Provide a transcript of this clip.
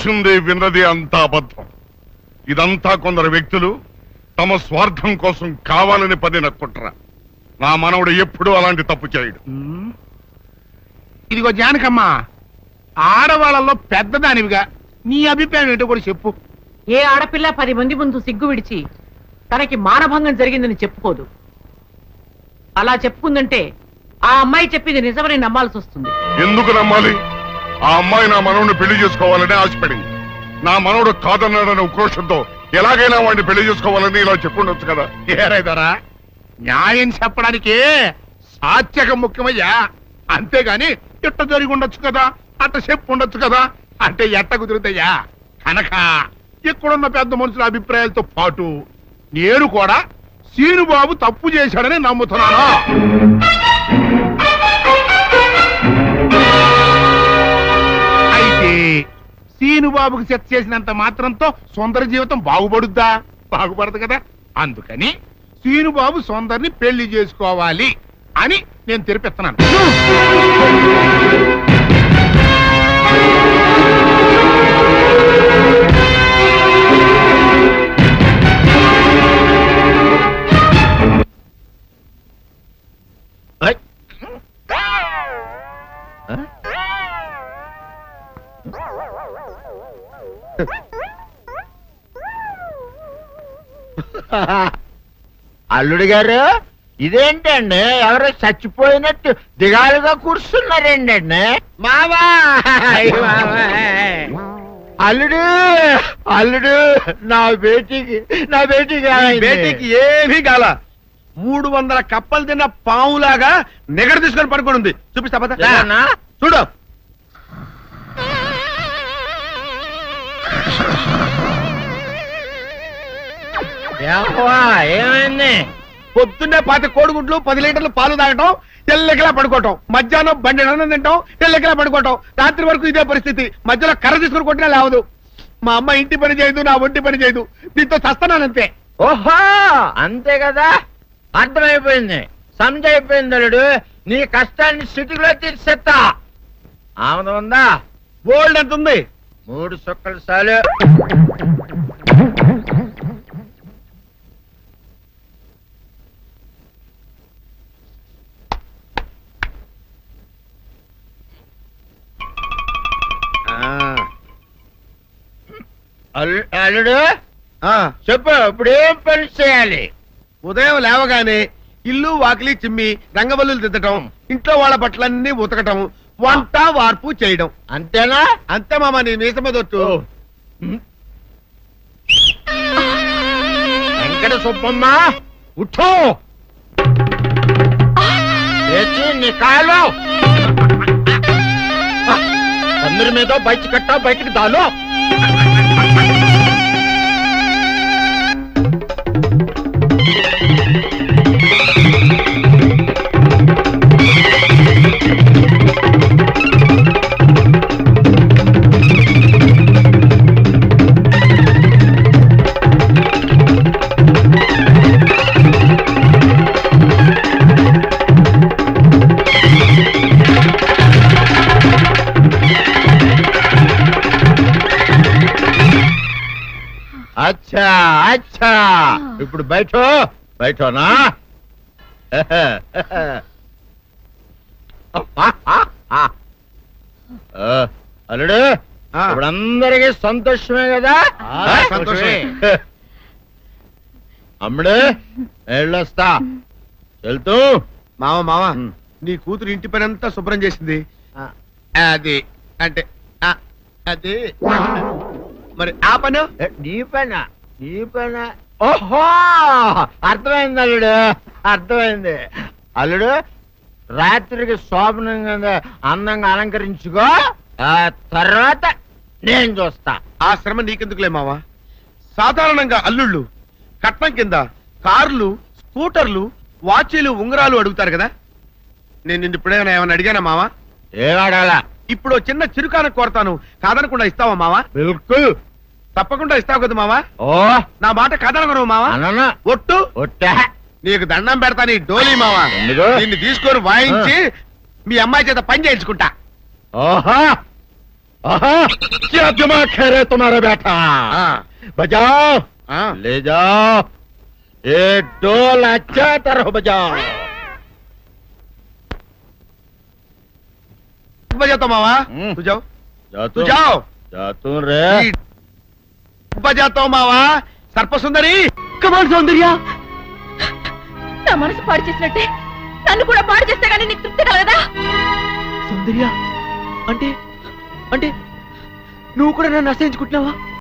చూసింది విన్నది అంతా అబద్ధం. ఇదంతా కొందరు వ్యక్తులు తమ స్వార్థం కోసం కావాలని పడిన కుట్ర. నా మనవడు ఎప్పుడూ అలాంటి తప్పు చేయడు. ఇదిగో జానకమ్మ, ఆడవాళ్ళలో పెద్దదానివిగా నీ అభిప్రాయం ఏంటో కూడా చెప్పు. ఏ ఆడపిల్ల 10 మంది ముందు సిగ్గు విడిచి తనకి మానభంగం జరిగిందని చెప్పుకోదు. అలా చెప్పుకుందంటే ఆ అమ్మాయి చెప్పింది నిజమని నమ్మాల్సి వస్తుంది. ఎందుకు నమ్మాలి? ఆ అమ్మాయి నా మనవడిని పెళ్లి చేసుకోవాలని ఆశపడింది. నా మనవడు కాదన్నాడని ఉక్రోషంతో ఎలాగైనా వాడిని పెళ్లి చేసుకోవాలని ఇలా చెప్పుండొచ్చు కదా. ఏరైదరా, న్యాయం చెప్పడానికే సాత్యకం ముఖ్యమయ్యా. అంతేగాని ఇట్ట జరిగి ఉండొచ్చు కదా, అట్ట చెప్పు ఉండొచ్చు కదా అంటే ఎట్ట కుదురుతాయా? కనుక ఇక్కడున్న పెద్ద మనుషుల అభిప్రాయాలతో పాటు నేను కూడా సీనుబాబు తప్పు చేశాడని నమ్ముతున్నాను. అయితే సీనుబాబుకి సెట్ చేసినంత మాత్రంతో సుందర జీవితం బాగుపడుద్దా? బాగుపడదు కదా. అందుకని సీనుబాబు సుందర్ని పెళ్లి చేసుకోవాలి అని నేను తెరిపిస్తున్నాను. అల్లుడు గారు, ఇదేంటండి ఎవరో చచ్చిపోయినట్టు దిగాలుగా కూర్చున్నారేంటండి? మావా అల్లుడు, అల్లుడు, నా బేటీకి ఏమీ కాల. 300 కప్పలు తిన్న పావులాగా నిగడ తీసుకొని పడుకొని ఉంది. చూపిస్తా పద. చూడు. ఏమైంది? పొద్దున్నే 10 కోడిగుడ్లు 10 లీటర్లు పాలు తాగటం, తెల్లెకలా పడుకోవటం, మధ్యాహ్నం బండి అన్నం తింటాం, తెల్లెకలా పడుకోవటం, రాత్రి వరకు ఇదే పరిస్థితి. మధ్యలో కర్ర తీసుకుని కొట్టినా లేవదు. మా అమ్మ ఇంటి పని చేయదు, నా ఒంటి పని చేయదు. దీంతో చస్తున్నానంతే. ఓహో, అంతే కదా, అర్థమైపోయింది, సంజైపోయింది. అల్లుడు, నీ కష్టాన్ని సిటీలో తీర్చేస్తా. ఆమె ఉందా? గోల్డ్ ఎంత ఉంది? 3 సుక్కలు చాలు. అల్లుడు చెప్పు, ఇప్పుడు ఏం పని చేయాలి? ఉదయం లేవగానే ఇల్లు వాకిలి చిమ్మి రంగవల్లులు దిద్దటం, ఇంట్లో వాళ్ళ బట్టలన్నీ ఉతకటం, వంట వార్పు చేయడం. అంతేనా? అంతే మామ, నీ మీసమదొట్టు. వెంకట సుబ్బమ్మ, ఉఠో, లేచి నీ కాలు అందరి మీద బయట కట్ట, బయటికి దాలో. అచ్చా అచ్చా, ఇప్పుడు బయటనా? అల్లుడు, ఇప్పుడు అందరికీ సంతోషమే కదా? సంతోషమే. అమ్ముడు, వెళ్ళొస్తా. వెళ్తూ మామ, నీ కూతురు ఇంటి పని అంతా శుభ్రం చేసింది. అది అంటే అది మరి ఆ పను నీ పైన. ఓహో, అర్థమైంది అల్లుడు, అర్థమైంది. అల్లుడు, రాత్రికి శోభనంగా అందంగా అలంకరించుకో, ఆ తర్వాత నేను చూస్తా. ఆ శ్రమ నీకెందుకులే మావా. సాధారణంగా అల్లుళ్ళు కట్నం కింద కార్లు, స్కూటర్లు, వాచీలు, ఉంగరాలు అడుగుతారు కదా. నేను నిన్ను ఇప్పుడేమైనా ఏమైనా అడిగానా మావా? ఏడాడాలా? ఇప్పుడు చిన్న చిరుకాన కోరతాను, కాదనకుండా ఇస్తావా మావా? బిల్కుల్ తప్పకుండా ఇస్తావు కదా మావా? ఓ, నా మాట కాదనగను మావా. అననా? ఒట్టు ఒట్టా? నీకు దండం పెడతా నీ డోలీ మావా. ఎందుకు? దీన్ని తీసుకొని వాయించి మీ అమ్మాయి చేత పని చేయించుకుంటా. ఓహో, क्या दिमाग है रे तुम्हारा बेटा बजाओ ले जाओ ये डोल अच्छा तरह बजाओ बजाता मावा तू जाओ जातू तू जाओ जातू रे बजाता मावा సర్పసుందరి కమాన్ సౌందర్య నా మనసు పాడు చేసినట్టే నన్ను కూడా పాడు చేస్తే గానీ నీకు తృప్తి కలగదా? సౌందర్య అంటే అంటే నువ్వు కూడా నన్ను అసహించుకుంటున్నావా?